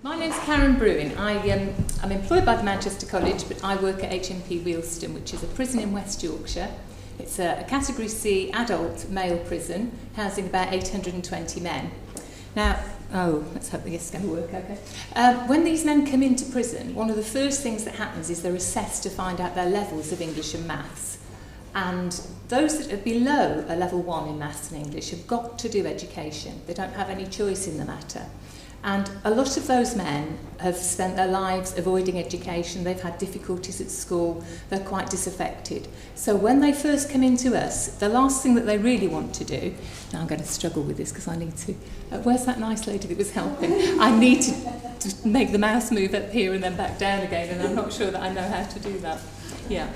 My name's Karen Bruin. I'm employed by the Manchester College, but I work at HMP Wealdstone, which is a prison in West Yorkshire. It's a Category C adult male prison, housing about 820 men. Now, let's hope this is going to work okay. When these men come into prison, one of the first things that happens is they're assessed to find out their levels of English and maths. And those that are below a level 1 in maths and English have got to do education. They don't have any choice in the matter. And a lot of those men have spent their lives avoiding education. They've had difficulties at school. They're quite disaffected. So when they first come into us, the last thing that they really want to do, now I'm going to struggle with this because I need to, where's that nice lady that was helping? I need to make the mouse move up here and then back down again, and I'm not sure that I know how to do that. Yeah.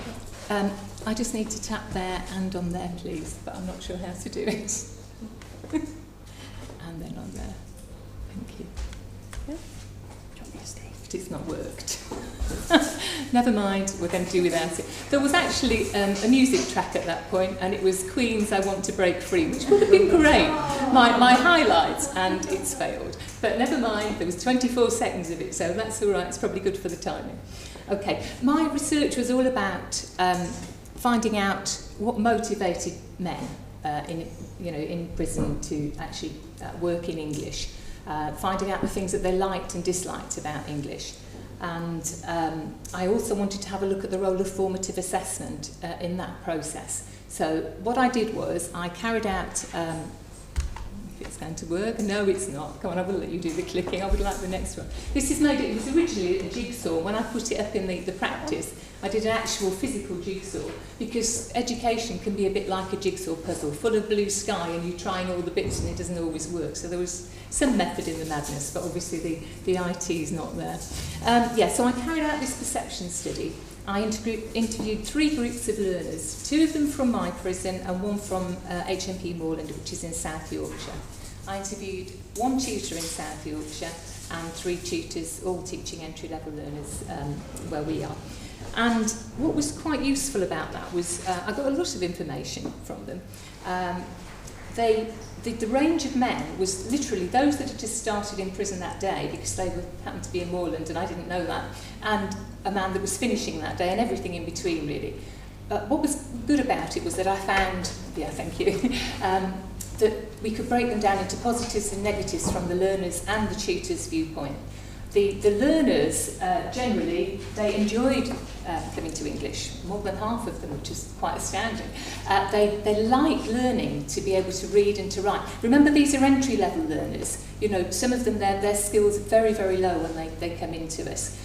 I just need to tap there and on there, please, but I'm not sure how to do it. And then on there. Thank you. Yeah. It's not worked. Never mind, we're going to do without it. There was actually a music track at that point, and it was Queen's I Want to Break Free, which would have been great. My highlights, and it's failed. But never mind, there was 24 seconds of it, so that's all right. It's probably good for the timing. Okay, my research was all about finding out what motivated men in prison to actually work in English. Finding out the things that they liked and disliked about English. And I also wanted to have a look at the role of formative assessment in that process. So what I did was I carried out, if it's going to work, no it's not, come on, I will let you do the clicking, I would like the next one. This is made, it was originally a jigsaw. When I put it up in the practice, I did an actual physical jigsaw, because education can be a bit like a jigsaw puzzle, full of blue sky and you're trying all the bits and it doesn't always work. So there was some method in the madness, but obviously the IT is not there. So I carried out this perception study. I interviewed 3 groups of learners, 2 of them from my prison and 1 from HMP Moorland, which is in South Yorkshire. I interviewed 1 tutor in South Yorkshire and 3 tutors, all teaching entry-level learners where we are. And what was quite useful about that was I got a lot of information from them. The range of men was literally those that had just started in prison that day, because they happened to be in Moorland and I didn't know that, and a man that was finishing that day, and everything in between really. What was good about it was that I found, that we could break them down into positives and negatives from the learners and the tutors' viewpoint. The learners, generally, they enjoyed coming to English, more than half of them, which is quite astounding. They like learning to be able to read and to write. Remember, these are entry-level learners. You know, some of them, their skills are very, very low when they come into us.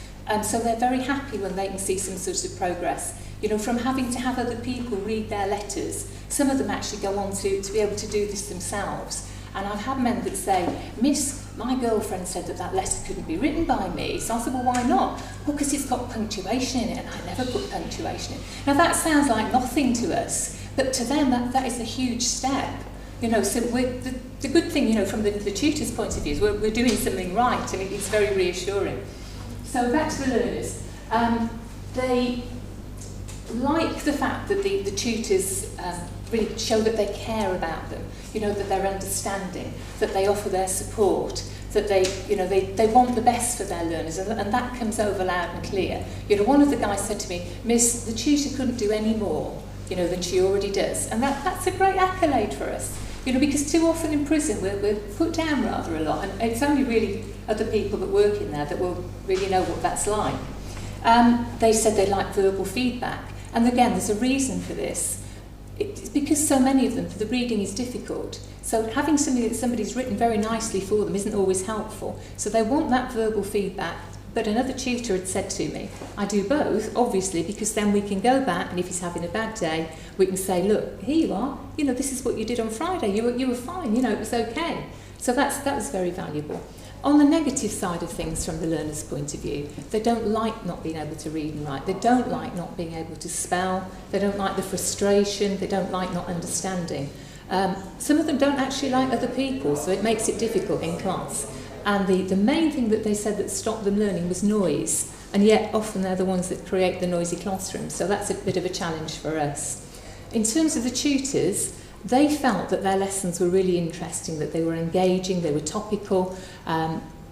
So they're very happy when they can see some sort of progress. You know, from having to have other people read their letters, some of them actually go on to be able to do this themselves. And I've had men that say, Miss, my girlfriend said that letter couldn't be written by me. So I said, well, why not? Well, because it's got punctuation in it, and I never put punctuation in. Now, that sounds like nothing to us, but to them, that is a huge step. You know, so the good thing, you know, from the tutor's point of view is we're doing something right, and it's very reassuring. So back to the learners. They like the fact that the tutors really show that they care about them, you know, that they're understanding, that they offer their support, that they want the best for their learners, and that comes over loud and clear. You know, one of the guys said to me, Miss, the tutor couldn't do any more, you know, than she already does, and that's a great accolade for us, you know, because too often in prison we're put down rather a lot, and it's only really other people that work in there that will really know what that's like. They said they like verbal feedback, and again, there's a reason for this. It's because so many of them, the reading is difficult. So having something that somebody's written very nicely for them isn't always helpful. So they want that verbal feedback. But another tutor had said to me, I do both, obviously, because then we can go back, and if he's having a bad day, we can say, look, here you are, you know, this is what you did on Friday, you were fine, you know, it was okay. So that was very valuable. On the negative side of things from the learner's point of view, they don't like not being able to read and write. They don't like not being able to spell. They don't like the frustration. They don't like not understanding. Some of them don't actually like other people, so it makes it difficult in class. And the main thing that they said that stopped them learning was noise. And yet often they're the ones that create the noisy classroom. So that's a bit of a challenge for us. In terms of the tutors, they felt that their lessons were really interesting, that they were engaging, they were topical.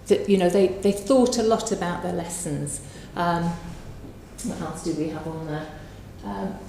that, you know, they thought a lot about their lessons. What else do we have on there?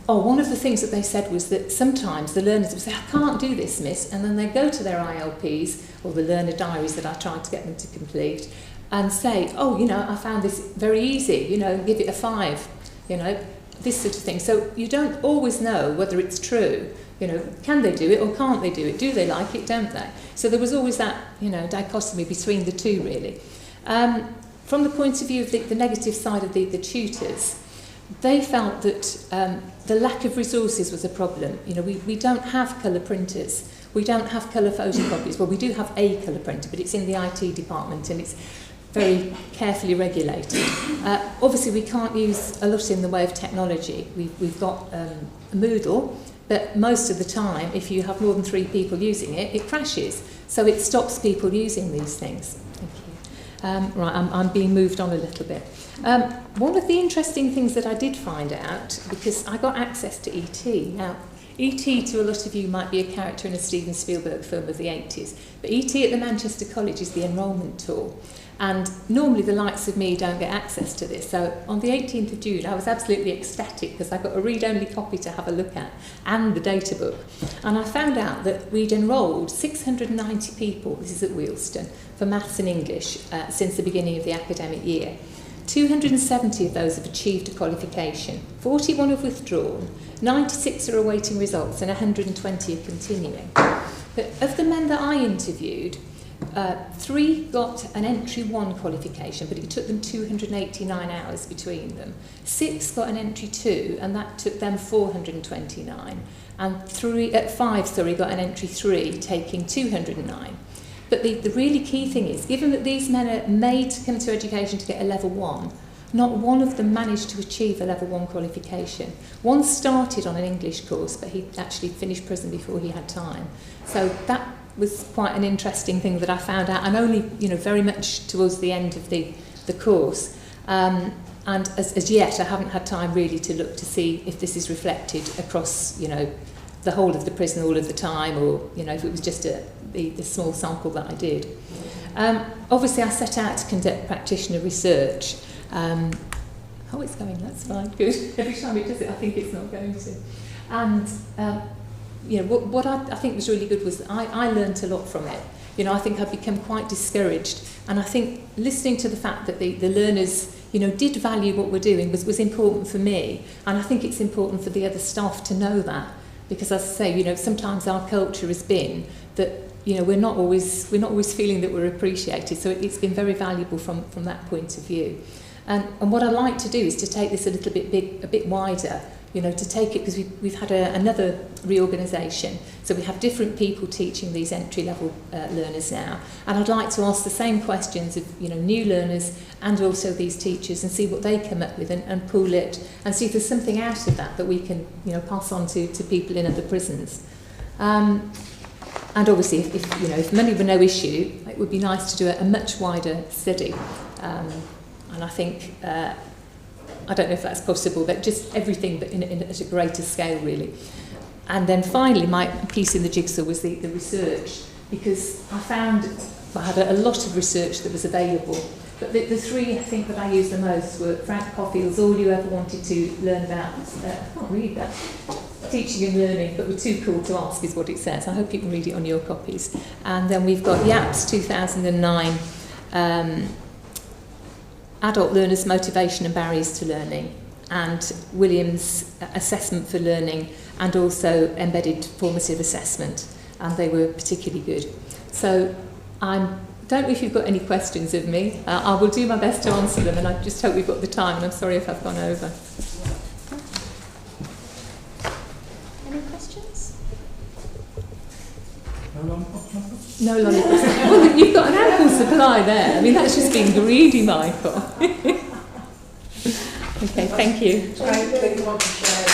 One of the things that they said was that sometimes the learners would say, I can't do this, miss, and then they go to their ILPs or the learner diaries that I tried to get them to complete and say, oh, you know, I found this very easy, you know, give it a 5, you know, this sort of thing. So you don't always know whether it's true, you know, can they do it or can't they do it? Do they like it, don't they? So there was always that, you know, dichotomy between the two, really. From the point of view of the negative side of the tutors, they felt that the lack of resources was a problem. You know, we don't have colour printers. We don't have colour photocopies. Well, we do have a colour printer, but it's in the IT department and it's very carefully regulated. Obviously, we can't use a lot in the way of technology. We've got Moodle, but most of the time, if you have more than 3 people using it, it crashes. So it stops people using these things. Thank you. Right, I'm being moved on a little bit. One of the interesting things that I did find out, because I got access to ET. Now, ET to a lot of you might be a character in a Steven Spielberg film of the 80s, but ET at the Manchester College is the enrolment tool. And normally the likes of me don't get access to this. So on the 18th of June, I was absolutely ecstatic because I got a read-only copy to have a look at and the data book. And I found out that we'd enrolled 690 people, this is at Wealdstone, for maths and English since the beginning of the academic year. 270 of those have achieved a qualification, 41 have withdrawn, 96 are awaiting results, and 120 are continuing. But of the men that I interviewed, 3 got an entry 1 qualification, but it took them 289 hours between them. 6 got an entry 2, and that took them 429. And 5 got an entry 3, taking 209. But the really key thing is, given that these men are made to come to education to get a level 1, not one of them managed to achieve a level 1 qualification. One started on an English course, but he actually finished prison before he had time. So that was quite an interesting thing that I found out, and only, you know, very much towards the end of the course. And as yet, I haven't had time really to look to see if this is reflected across, you know, the whole of the prison all of the time, or, you know, if it was just the small sample that I did. Obviously, I set out to conduct practitioner research. It's going, that's fine, good. Every time it does it, I think it's not going to. And you know, what I think was really good was I learnt a lot from it. You know, I think I've become quite discouraged, and I think listening to the fact that the learners, you know, did value what we're doing was important for me, and I think it's important for the other staff to know that, because as I say, you know, sometimes our culture has been that, you know, we're not always feeling that we're appreciated, so it's been very valuable from that point of view. And what I'd like to do is to take this a little bit a bit wider, you know, to take it, because we've had another reorganisation, so we have different people teaching these entry-level learners now, and I'd like to ask the same questions of, you know, new learners and also these teachers, and see what they come up with, and pool it, and see if there's something out of that we can, you know, pass on to people in other prisons. And obviously, if money were no issue, it would be nice to do a much wider study. And I think, I don't know if that's possible, but just everything but at a greater scale, really. And then finally, my piece in the jigsaw was the research, because I found I had a lot of research that was available. But the 3, I think, that I used the most were Frank Coffield's All You Ever Wanted to Learn About, I can't read that, Teaching and Learning, but we're too cool to ask is what it says. I hope you can read it on your copies. And then we've got Yap's 2009, Adult Learners' Motivation and Barriers to Learning, and Williams' Assessment for Learning, and also Embedded Formative Assessment, and they were particularly good. So I don't know if you've got any questions of me. I will do my best to answer them, and I just hope we've got the time, and I'm sorry if I've gone over. Any questions? No lollipops. Well, you've got an ample supply there. I mean, that's just being greedy, Michael. Okay, thank you. I want to share.